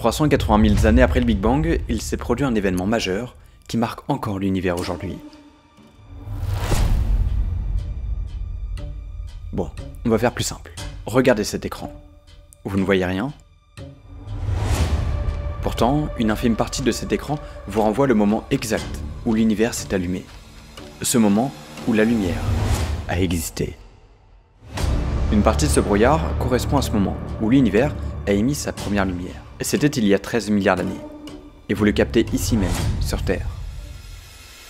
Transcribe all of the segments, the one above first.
380 000 années après le Big Bang, il s'est produit un événement majeur qui marque encore l'univers aujourd'hui. Bon, on va faire plus simple. Regardez cet écran. Vous ne voyez rien? Pourtant, une infime partie de cet écran vous renvoie le moment exact où l'univers s'est allumé. Ce moment où la lumière a existé. Une partie de ce brouillard correspond à ce moment où l'univers a émis sa première lumière. C'était il y a 13 milliards d'années. Et vous le captez ici même, sur Terre.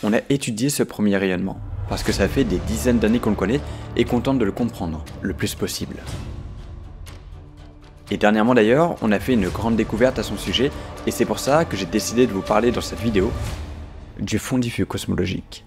On a étudié ce premier rayonnement, parce que ça fait des dizaines d'années qu'on le connaît et qu'on tente de le comprendre le plus possible. Et dernièrement d'ailleurs, on a fait une grande découverte à son sujet, et c'est pour ça que j'ai décidé de vous parler dans cette vidéo du fond diffus cosmologique.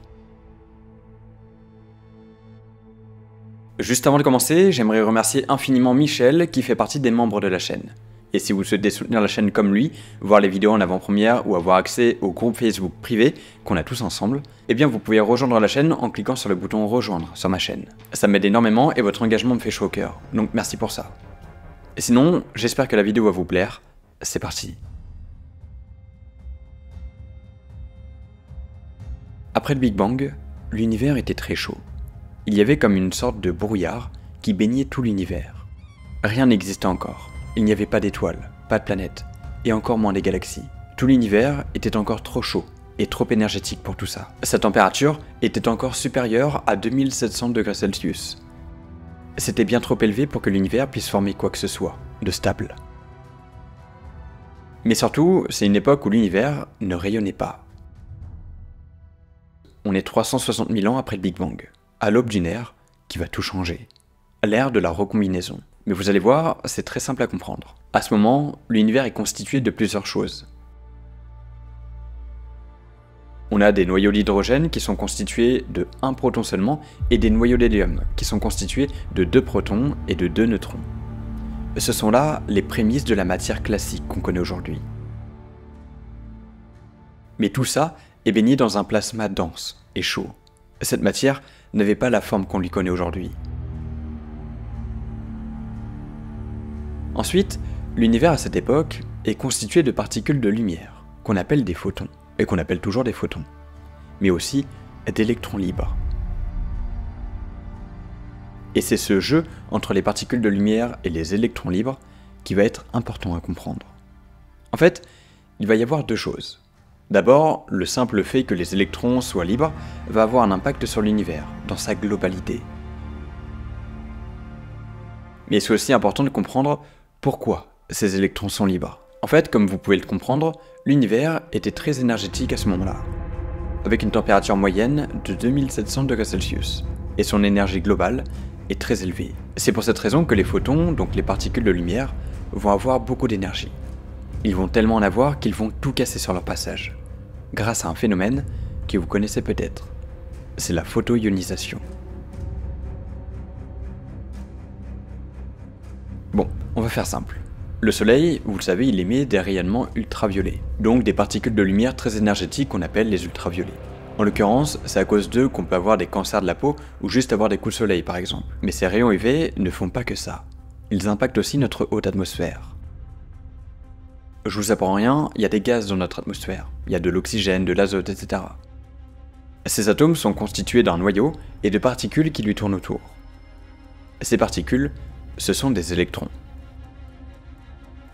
Juste avant de commencer, j'aimerais remercier infiniment Michel qui fait partie des membres de la chaîne. Et si vous souhaitez soutenir la chaîne comme lui, voir les vidéos en avant-première ou avoir accès au groupe Facebook privé qu'on a tous ensemble, eh bien vous pouvez rejoindre la chaîne en cliquant sur le bouton rejoindre sur ma chaîne. Ça m'aide énormément et votre engagement me fait chaud au cœur, donc merci pour ça. Et sinon, j'espère que la vidéo va vous plaire, c'est parti. Après le Big Bang, l'univers était très chaud. Il y avait comme une sorte de brouillard qui baignait tout l'univers. Rien n'existait encore. Il n'y avait pas d'étoiles, pas de planètes, et encore moins des galaxies. Tout l'univers était encore trop chaud et trop énergétique pour tout ça. Sa température était encore supérieure à 2700 degrés Celsius. C'était bien trop élevé pour que l'univers puisse former quoi que ce soit de stable. Mais surtout, c'est une époque où l'univers ne rayonnait pas. On est 360 000 ans après le Big Bang, à l'aube d'une ère qui va tout changer. L'ère de la recombinaison. Mais vous allez voir, c'est très simple à comprendre. À ce moment, l'univers est constitué de plusieurs choses. On a des noyaux d'hydrogène qui sont constitués de 1 proton seulement et des noyaux d'hélium qui sont constitués de 2 protons et de 2 neutrons. Ce sont là les prémices de la matière classique qu'on connaît aujourd'hui. Mais tout ça est baigné dans un plasma dense et chaud. Cette matière n'avait pas la forme qu'on lui connaît aujourd'hui. Ensuite, l'univers à cette époque est constitué de particules de lumière, qu'on appelle des photons, et qu'on appelle toujours des photons, mais aussi d'électrons libres. Et c'est ce jeu entre les particules de lumière et les électrons libres qui va être important à comprendre. En fait, il va y avoir deux choses. D'abord, le simple fait que les électrons soient libres va avoir un impact sur l'univers, dans sa globalité. Mais c'est aussi important de comprendre pourquoi ces électrons sont libres. En fait, comme vous pouvez le comprendre, l'univers était très énergétique à ce moment-là, avec une température moyenne de 2700 degrés Celsius, et son énergie globale est très élevée. C'est pour cette raison que les photons, donc les particules de lumière, vont avoir beaucoup d'énergie. Ils vont tellement en avoir qu'ils vont tout casser sur leur passage, grâce à un phénomène que vous connaissez peut-être. C'est la photoionisation. Bon, on va faire simple. Le soleil, vous le savez, il émet des rayonnements ultraviolets, donc des particules de lumière très énergétiques qu'on appelle les ultraviolets. En l'occurrence, c'est à cause d'eux qu'on peut avoir des cancers de la peau ou juste avoir des coups de soleil par exemple. Mais ces rayons UV ne font pas que ça. Ils impactent aussi notre haute atmosphère. Je vous apprends rien, il y a des gaz dans notre atmosphère. Il y a de l'oxygène, de l'azote, etc. Ces atomes sont constitués d'un noyau et de particules qui lui tournent autour. Ces particules, ce sont des électrons.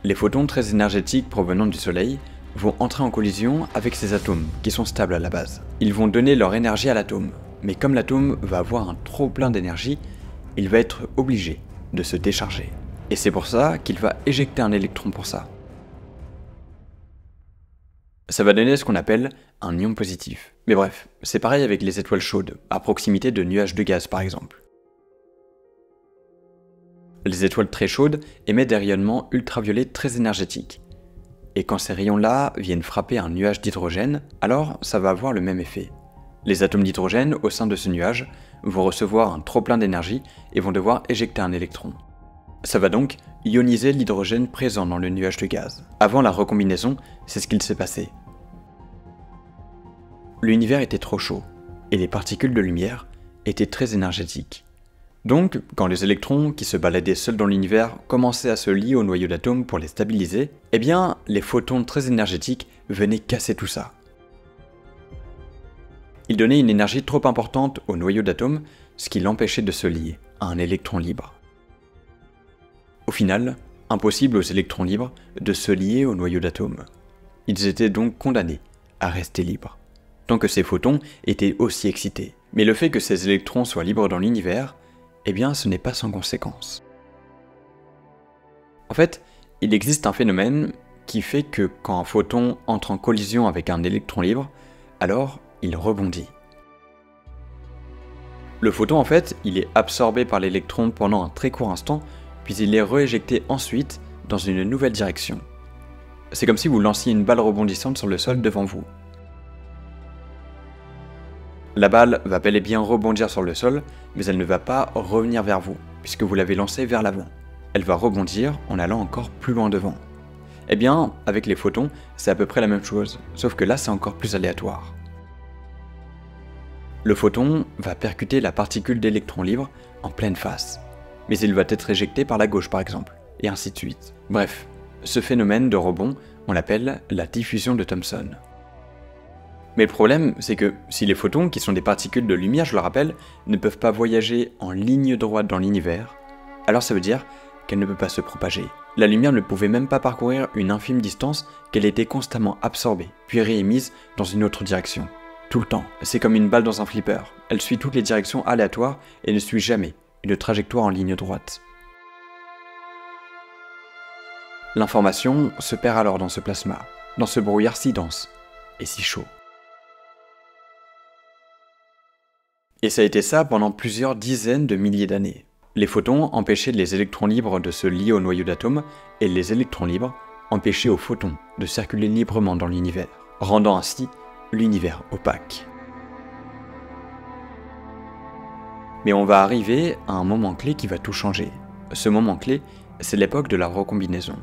Les photons très énergétiques provenant du Soleil vont entrer en collision avec ces atomes qui sont stables à la base. Ils vont donner leur énergie à l'atome, mais comme l'atome va avoir un trop plein d'énergie, il va être obligé de se décharger. Et c'est pour ça qu'il va éjecter un électron pour ça. Ça va donner ce qu'on appelle un ion positif. Mais bref, c'est pareil avec les étoiles chaudes, à proximité de nuages de gaz par exemple. Les étoiles très chaudes émettent des rayonnements ultraviolets très énergétiques. Et quand ces rayons-là viennent frapper un nuage d'hydrogène, alors ça va avoir le même effet. Les atomes d'hydrogène au sein de ce nuage vont recevoir un trop-plein d'énergie et vont devoir éjecter un électron. Ça va donc ioniser l'hydrogène présent dans le nuage de gaz. Avant la recombinaison, c'est ce qu'il s'est passé. L'univers était trop chaud, et les particules de lumière étaient très énergétiques. Donc, quand les électrons qui se baladaient seuls dans l'univers commençaient à se lier au noyau d'atomes pour les stabiliser, eh bien, les photons très énergétiques venaient casser tout ça. Ils donnaient une énergie trop importante au noyau d'atomes, ce qui l'empêchait de se lier à un électron libre. Au final, impossible aux électrons libres de se lier au noyau d'atomes. Ils étaient donc condamnés à rester libres, tant que ces photons étaient aussi excités. Mais le fait que ces électrons soient libres dans l'univers, eh bien ce n'est pas sans conséquence. En fait, il existe un phénomène qui fait que quand un photon entre en collision avec un électron libre, alors il rebondit. Le photon en fait, il est absorbé par l'électron pendant un très court instant, puis il est rééjecté ensuite dans une nouvelle direction. C'est comme si vous lanciez une balle rebondissante sur le sol devant vous. La balle va bel et bien rebondir sur le sol, mais elle ne va pas revenir vers vous, puisque vous l'avez lancée vers l'avant. Elle va rebondir en allant encore plus loin devant. Eh bien, avec les photons, c'est à peu près la même chose, sauf que là c'est encore plus aléatoire. Le photon va percuter la particule d'électrons libres en pleine face, mais il va être éjecté par la gauche par exemple, et ainsi de suite. Bref, ce phénomène de rebond, on l'appelle la diffusion de Thomson. Mais le problème, c'est que si les photons, qui sont des particules de lumière, je le rappelle, ne peuvent pas voyager en ligne droite dans l'univers, alors ça veut dire qu'elle ne peut pas se propager. La lumière ne pouvait même pas parcourir une infime distance qu'elle était constamment absorbée, puis réémise dans une autre direction. Tout le temps. C'est comme une balle dans un flipper. Elle suit toutes les directions aléatoires et ne suit jamais une trajectoire en ligne droite. L'information se perd alors dans ce plasma, dans ce brouillard si dense et si chaud. Et ça a été ça pendant plusieurs dizaines de milliers d'années. Les photons empêchaient les électrons libres de se lier au noyau d'atomes, et les électrons libres empêchaient aux photons de circuler librement dans l'univers, rendant ainsi l'univers opaque. Mais on va arriver à un moment clé qui va tout changer. Ce moment clé, c'est l'époque de la recombinaison.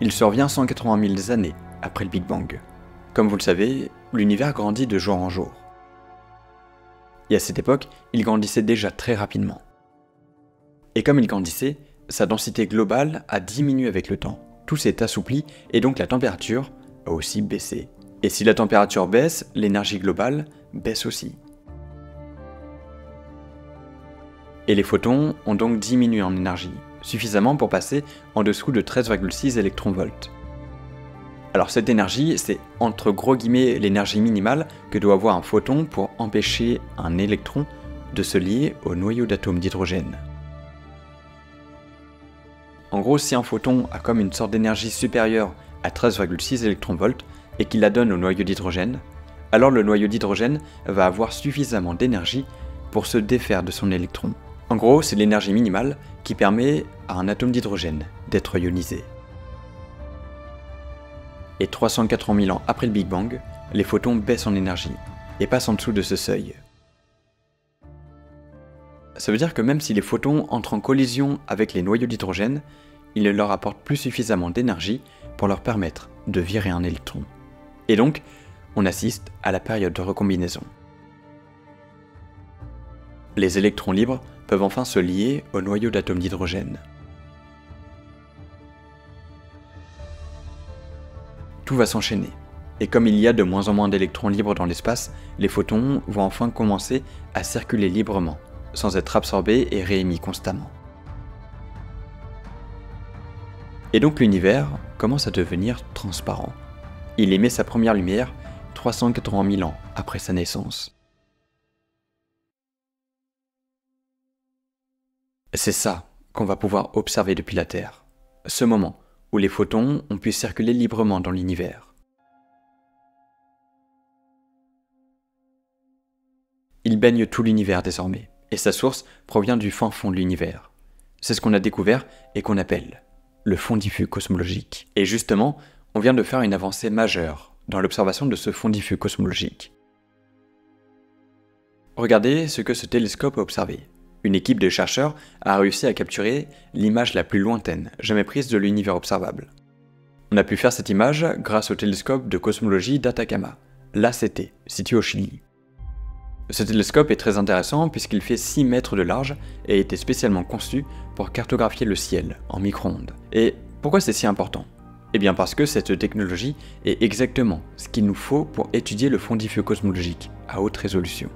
Il survient 180 000 années après le Big Bang. Comme vous le savez, l'univers grandit de jour en jour. Et à cette époque, il grandissait déjà très rapidement. Et comme il grandissait, sa densité globale a diminué avec le temps. Tout s'est assoupli et donc la température a aussi baissé. Et si la température baisse, l'énergie globale baisse aussi. Et les photons ont donc diminué en énergie, suffisamment pour passer en dessous de 13,6 électronvolts. Alors cette énergie, c'est entre gros guillemets l'énergie minimale que doit avoir un photon pour empêcher un électron de se lier au noyau d'atome d'hydrogène. En gros, si un photon a comme une sorte d'énergie supérieure à 13,6 électronvolts et qu'il la donne au noyau d'hydrogène, alors le noyau d'hydrogène va avoir suffisamment d'énergie pour se défaire de son électron. En gros, c'est l'énergie minimale qui permet à un atome d'hydrogène d'être ionisé. Et 380 000 ans après le Big Bang, les photons baissent en énergie et passent en dessous de ce seuil. Ça veut dire que même si les photons entrent en collision avec les noyaux d'hydrogène, ils ne leur apportent plus suffisamment d'énergie pour leur permettre de virer un électron. Et donc, on assiste à la période de recombinaison. Les électrons libres peuvent enfin se lier au noyau d'atome d'hydrogène. Tout va s'enchaîner, et comme il y a de moins en moins d'électrons libres dans l'espace, les photons vont enfin commencer à circuler librement, sans être absorbés et réémis constamment. Et donc l'univers commence à devenir transparent. Il émet sa première lumière 380 000 ans après sa naissance. C'est ça qu'on va pouvoir observer depuis la Terre, ce moment où les photons ont pu circuler librement dans l'univers. Il baigne tout l'univers désormais, et sa source provient du fin fond de l'univers. C'est ce qu'on a découvert et qu'on appelle le fond diffus cosmologique. Et justement, on vient de faire une avancée majeure dans l'observation de ce fond diffus cosmologique. Regardez ce que ce télescope a observé. Une équipe de chercheurs a réussi à capturer l'image la plus lointaine jamais prise de l'univers observable. On a pu faire cette image grâce au télescope de cosmologie d'Atacama, l'ACT, situé au Chili. Ce télescope est très intéressant puisqu'il fait 6 mètres de large et a été spécialement conçu pour cartographier le ciel en micro-ondes. Et pourquoi c'est si important? Eh bien parce que cette technologie est exactement ce qu'il nous faut pour étudier le fond diffus cosmologique à haute résolution.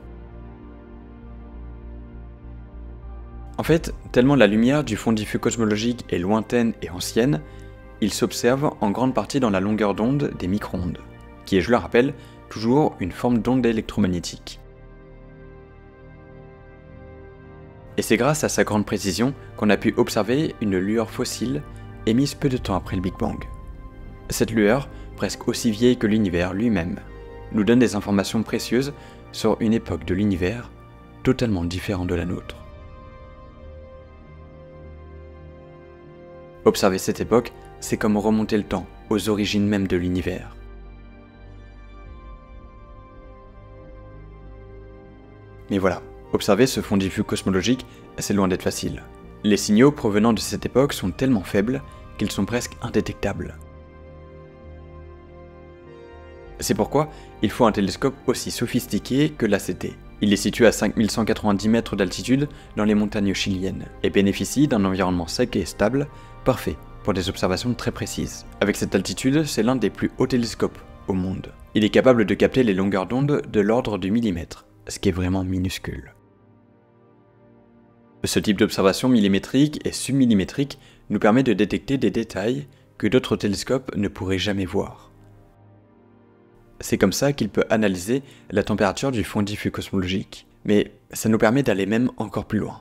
En fait, tellement la lumière du fond diffus cosmologique est lointaine et ancienne, il s'observe en grande partie dans la longueur d'onde des micro-ondes, qui est, je le rappelle, toujours une forme d'onde électromagnétique. Et c'est grâce à sa grande précision qu'on a pu observer une lueur fossile émise peu de temps après le Big Bang. Cette lueur, presque aussi vieille que l'univers lui-même, nous donne des informations précieuses sur une époque de l'univers totalement différente de la nôtre. Observer cette époque, c'est comme remonter le temps aux origines même de l'univers. Mais voilà, observer ce fond diffus cosmologique, c'est loin d'être facile. Les signaux provenant de cette époque sont tellement faibles qu'ils sont presque indétectables. C'est pourquoi il faut un télescope aussi sophistiqué que l'ACT. Il est situé à 5190 mètres d'altitude dans les montagnes chiliennes et bénéficie d'un environnement sec et stable, parfait pour des observations très précises. Avec cette altitude, c'est l'un des plus hauts télescopes au monde. Il est capable de capter les longueurs d'onde de l'ordre du millimètre, ce qui est vraiment minuscule. Ce type d'observation millimétrique et submillimétrique nous permet de détecter des détails que d'autres télescopes ne pourraient jamais voir. C'est comme ça qu'il peut analyser la température du fond diffus cosmologique, mais ça nous permet d'aller même encore plus loin.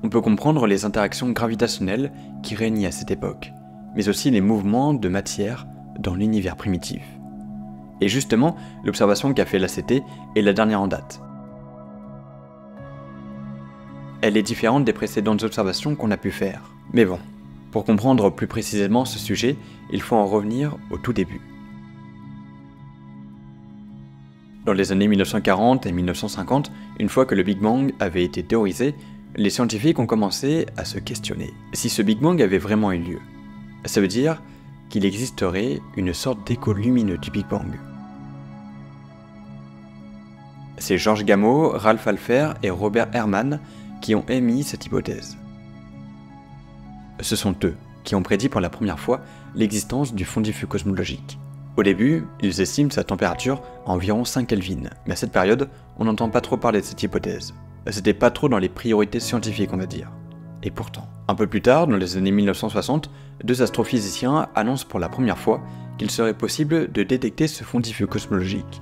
On peut comprendre les interactions gravitationnelles qui régnaient à cette époque, mais aussi les mouvements de matière dans l'univers primitif. Et justement, l'observation qu'a fait l'ACT est la dernière en date. Elle est différente des précédentes observations qu'on a pu faire. Mais bon, pour comprendre plus précisément ce sujet, il faut en revenir au tout début. Dans les années 1940 et 1950, une fois que le Big Bang avait été théorisé, les scientifiques ont commencé à se questionner si ce Big Bang avait vraiment eu lieu. Ça veut dire qu'il existerait une sorte d'écho lumineux du Big Bang. C'est Georges Gamow, Ralph Alpher et Robert Herrmann qui ont émis cette hypothèse. Ce sont eux qui ont prédit pour la première fois l'existence du fond diffus cosmologique. Au début, ils estiment sa température à environ 5 Kelvin, mais à cette période, on n'entend pas trop parler de cette hypothèse. C'était pas trop dans les priorités scientifiques, on va dire. Et pourtant, un peu plus tard, dans les années 1960, deux astrophysiciens annoncent pour la première fois qu'il serait possible de détecter ce fond diffus cosmologique.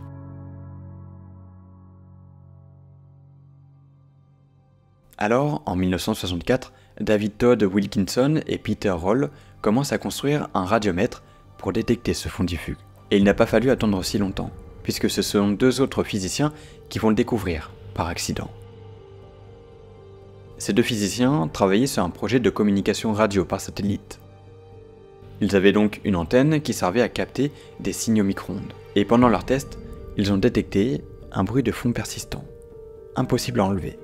Alors, en 1964, David Todd Wilkinson et Peter Roll commencent à construire un radiomètre pour détecter ce fond diffus. Et il n'a pas fallu attendre si longtemps, puisque ce sont deux autres physiciens qui vont le découvrir, par accident. Ces deux physiciens travaillaient sur un projet de communication radio par satellite. Ils avaient donc une antenne qui servait à capter des signaux micro-ondes. Et pendant leur test, ils ont détecté un bruit de fond persistant, impossible à enlever.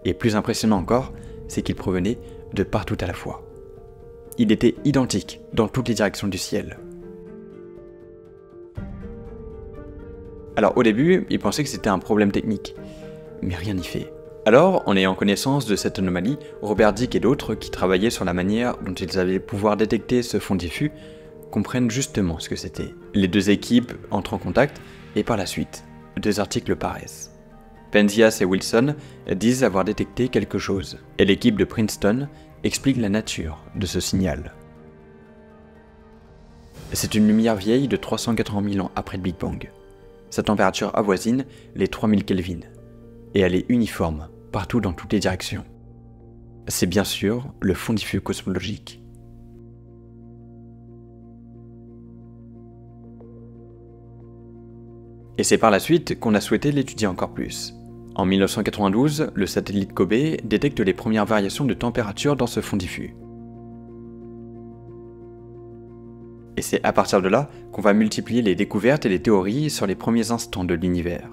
Et plus impressionnant encore, c'est qu'il provenait de partout à la fois. Il était identique dans toutes les directions du ciel. Alors au début, ils pensaient que c'était un problème technique, mais rien n'y fait. Alors, en ayant connaissance de cette anomalie, Robert Dicke et d'autres qui travaillaient sur la manière dont ils allaient pouvoir détecter ce fond diffus comprennent justement ce que c'était. Les deux équipes entrent en contact et par la suite, deux articles paraissent. Penzias et Wilson disent avoir détecté quelque chose, et l'équipe de Princeton explique la nature de ce signal. C'est une lumière vieille de 380 000 ans après le Big Bang. Sa température avoisine les 3000 Kelvin, et elle est uniforme partout dans toutes les directions. C'est bien sûr le fond diffus cosmologique. Et c'est par la suite qu'on a souhaité l'étudier encore plus. En 1992, le satellite Kobe détecte les premières variations de température dans ce fond diffus. Et c'est à partir de là qu'on va multiplier les découvertes et les théories sur les premiers instants de l'univers.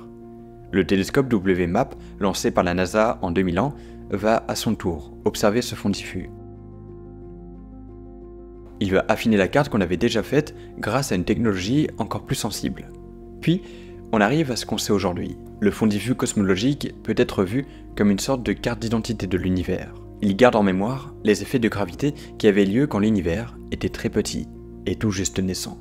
Le télescope WMAP, lancé par la NASA en 2000 ans, va à son tour observer ce fond diffus. il va affiner la carte qu'on avait déjà faite grâce à une technologie encore plus sensible. Puis, on arrive à ce qu'on sait aujourd'hui. Le fond diffus cosmologique peut être vu comme une sorte de carte d'identité de l'univers. Il garde en mémoire les effets de gravité qui avaient lieu quand l'univers était très petit et tout juste naissant.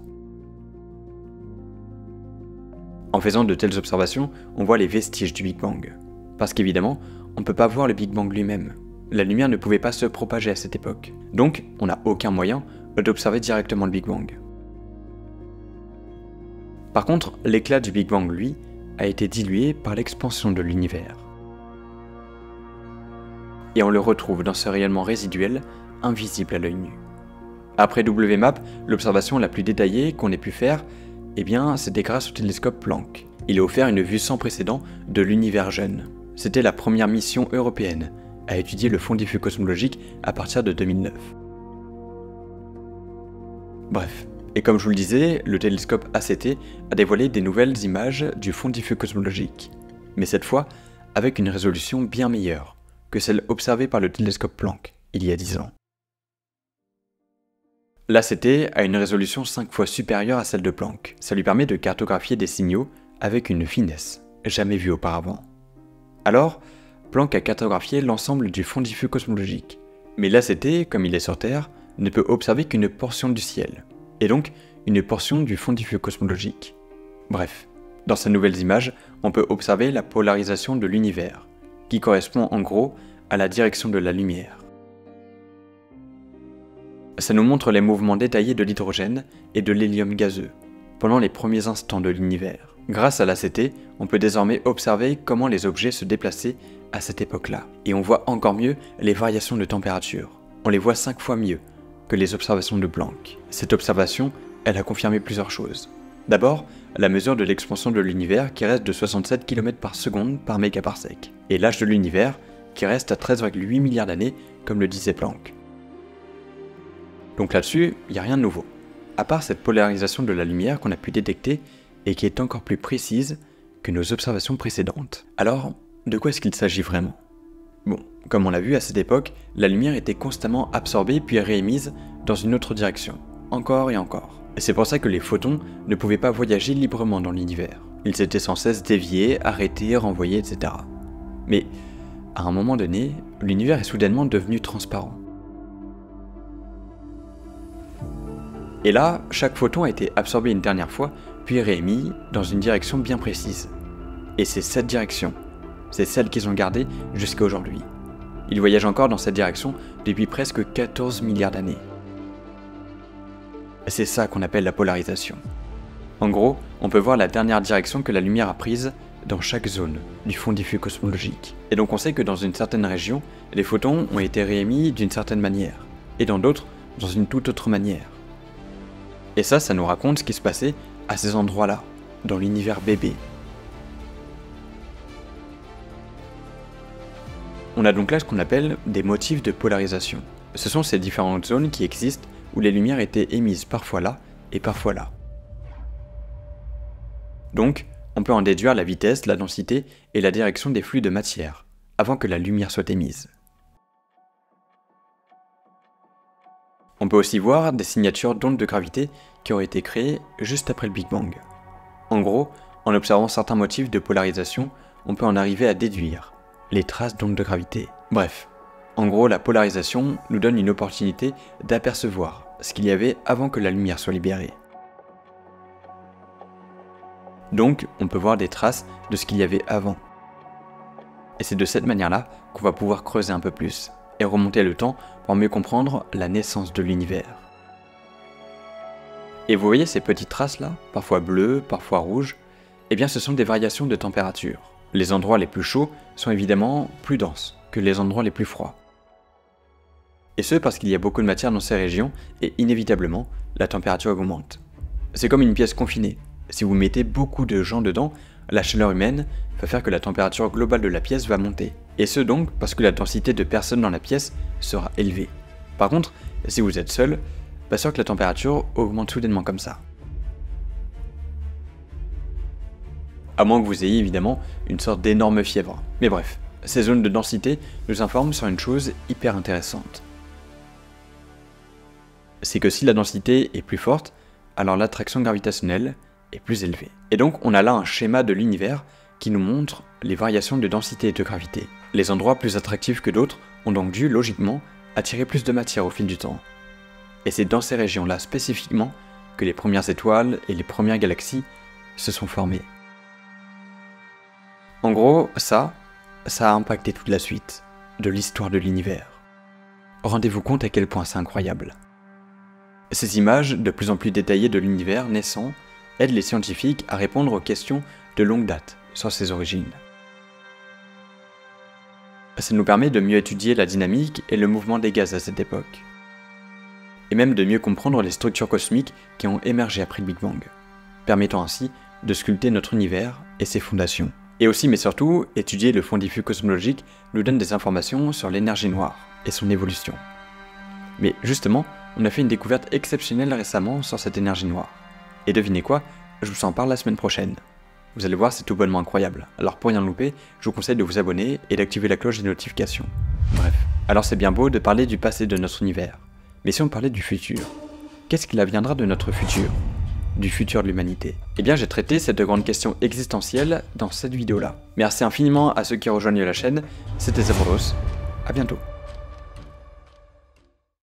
En faisant de telles observations, on voit les vestiges du Big Bang. Parce qu'évidemment, on ne peut pas voir le Big Bang lui-même. La lumière ne pouvait pas se propager à cette époque. Donc, on n'a aucun moyen d'observer directement le Big Bang. Par contre, l'éclat du Big Bang, lui, a été dilué par l'expansion de l'univers. Et on le retrouve dans ce rayonnement résiduel, invisible à l'œil nu. Après WMAP, l'observation la plus détaillée qu'on ait pu faire, eh bien, c'était grâce au télescope Planck. Il a offert une vue sans précédent de l'univers jeune. C'était la première mission européenne à étudier le fond diffus cosmologique à partir de 2009. Bref, et comme je vous le disais, le télescope ACT a dévoilé des nouvelles images du fond diffus cosmologique, mais cette fois avec une résolution bien meilleure que celle observée par le télescope Planck il y a 10 ans. L'ACT a une résolution 5 fois supérieure à celle de Planck. Ça lui permet de cartographier des signaux avec une finesse jamais vue auparavant. Alors, Planck a cartographié l'ensemble du fond diffus cosmologique. Mais l'ACT, comme il est sur Terre, ne peut observer qu'une portion du ciel, et donc une portion du fond diffus cosmologique. Bref, dans ces nouvelles images, on peut observer la polarisation de l'univers, qui correspond en gros à la direction de la lumière. Ça nous montre les mouvements détaillés de l'hydrogène et de l'hélium gazeux, pendant les premiers instants de l'univers. Grâce à l'ACT, on peut désormais observer comment les objets se déplaçaient à cette époque-là, et on voit encore mieux les variations de température. On les voit 5 fois mieux que les observations de Planck. Cette observation, elle a confirmé plusieurs choses. D'abord, la mesure de l'expansion de l'univers qui reste de 67 km par seconde par mégaparsec, et l'âge de l'univers qui reste à 13,8 milliards d'années, comme le disait Planck. Donc là-dessus, il n'y a rien de nouveau, à part cette polarisation de la lumière qu'on a pu détecter et qui est encore plus précise que nos observations précédentes. Alors, de quoi est-ce qu'il s'agit vraiment ? Bon, comme on l'a vu à cette époque, la lumière était constamment absorbée puis réémise dans une autre direction, encore et encore. Et c'est pour ça que les photons ne pouvaient pas voyager librement dans l'univers. Ils étaient sans cesse déviés, arrêtés, renvoyés, etc. Mais, à un moment donné, l'univers est soudainement devenu transparent. Et là, chaque photon a été absorbé une dernière fois, puis réémis dans une direction bien précise. Et c'est cette direction, c'est celle qu'ils ont gardée jusqu'à aujourd'hui. Ils voyagent encore dans cette direction depuis presque 14 milliards d'années. C'est ça qu'on appelle la polarisation. En gros, on peut voir la dernière direction que la lumière a prise dans chaque zone du fond diffus cosmologique. Et donc on sait que dans une certaine région, les photons ont été réémis d'une certaine manière, et dans d'autres, dans une toute autre manière. Et ça nous raconte ce qui se passait à ces endroits-là, dans l'univers bébé. On a donc là ce qu'on appelle des motifs de polarisation. Ce sont ces différentes zones qui existent où les lumières étaient émises parfois là et parfois là. Donc, on peut en déduire la vitesse, la densité et la direction des flux de matière, avant que la lumière soit émise. On peut aussi voir des signatures d'ondes de gravité qui ont été créées juste après le Big Bang. En gros, en observant certains motifs de polarisation, on peut en arriver à déduire les traces d'ondes de gravité. Bref, en gros, la polarisation nous donne une opportunité d'apercevoir ce qu'il y avait avant que la lumière soit libérée. Donc, on peut voir des traces de ce qu'il y avait avant. Et c'est de cette manière-là qu'on va pouvoir creuser un peu plus et remonter le temps pour mieux comprendre la naissance de l'univers. Et vous voyez ces petites traces-là, parfois bleues, parfois rouges, eh bien ce sont des variations de température. Les endroits les plus chauds sont évidemment plus denses que les endroits les plus froids. Et ce parce qu'il y a beaucoup de matière dans ces régions et inévitablement, la température augmente. C'est comme une pièce confinée. Si vous mettez beaucoup de gens dedans, la chaleur humaine va faire que la température globale de la pièce va monter. Et ce donc parce que la densité de personnes dans la pièce sera élevée. Par contre, si vous êtes seul, pas sûr que la température augmente soudainement comme ça. À moins que vous ayez évidemment une sorte d'énorme fièvre. Mais bref, ces zones de densité nous informent sur une chose hyper intéressante. c'est que si la densité est plus forte, alors l'attraction gravitationnelle est plus élevée. Et donc on a là un schéma de l'univers qui nous montre les variations de densité et de gravité. Les endroits plus attractifs que d'autres ont donc dû, logiquement, attirer plus de matière au fil du temps. Et c'est dans ces régions-là spécifiquement que les premières étoiles et les premières galaxies se sont formées. En gros, ça a impacté toute la suite de l'histoire de l'univers. Rendez-vous compte à quel point c'est incroyable. Ces images, de plus en plus détaillées de l'univers naissant, aident les scientifiques à répondre aux questions de longue date sur ses origines. Ça nous permet de mieux étudier la dynamique et le mouvement des gaz à cette époque, et même de mieux comprendre les structures cosmiques qui ont émergé après le Big Bang, permettant ainsi de sculpter notre univers et ses fondations. Et aussi, mais surtout, étudier le fond diffus cosmologique nous donne des informations sur l'énergie noire et son évolution. Mais justement, on a fait une découverte exceptionnelle récemment sur cette énergie noire. Et devinez quoi, je vous en parle la semaine prochaine. Vous allez voir, c'est tout bonnement incroyable. Alors pour rien louper, je vous conseille de vous abonner et d'activer la cloche des notifications. Bref, alors c'est bien beau de parler du passé de notre univers. Mais si on parlait du futur, qu'est-ce qu'il adviendra de notre futur ? Du futur de l'humanité. Eh bien j'ai traité cette grande question existentielle dans cette vidéo-là. Merci infiniment à ceux qui rejoignent la chaîne, c'était Zavoros, à bientôt.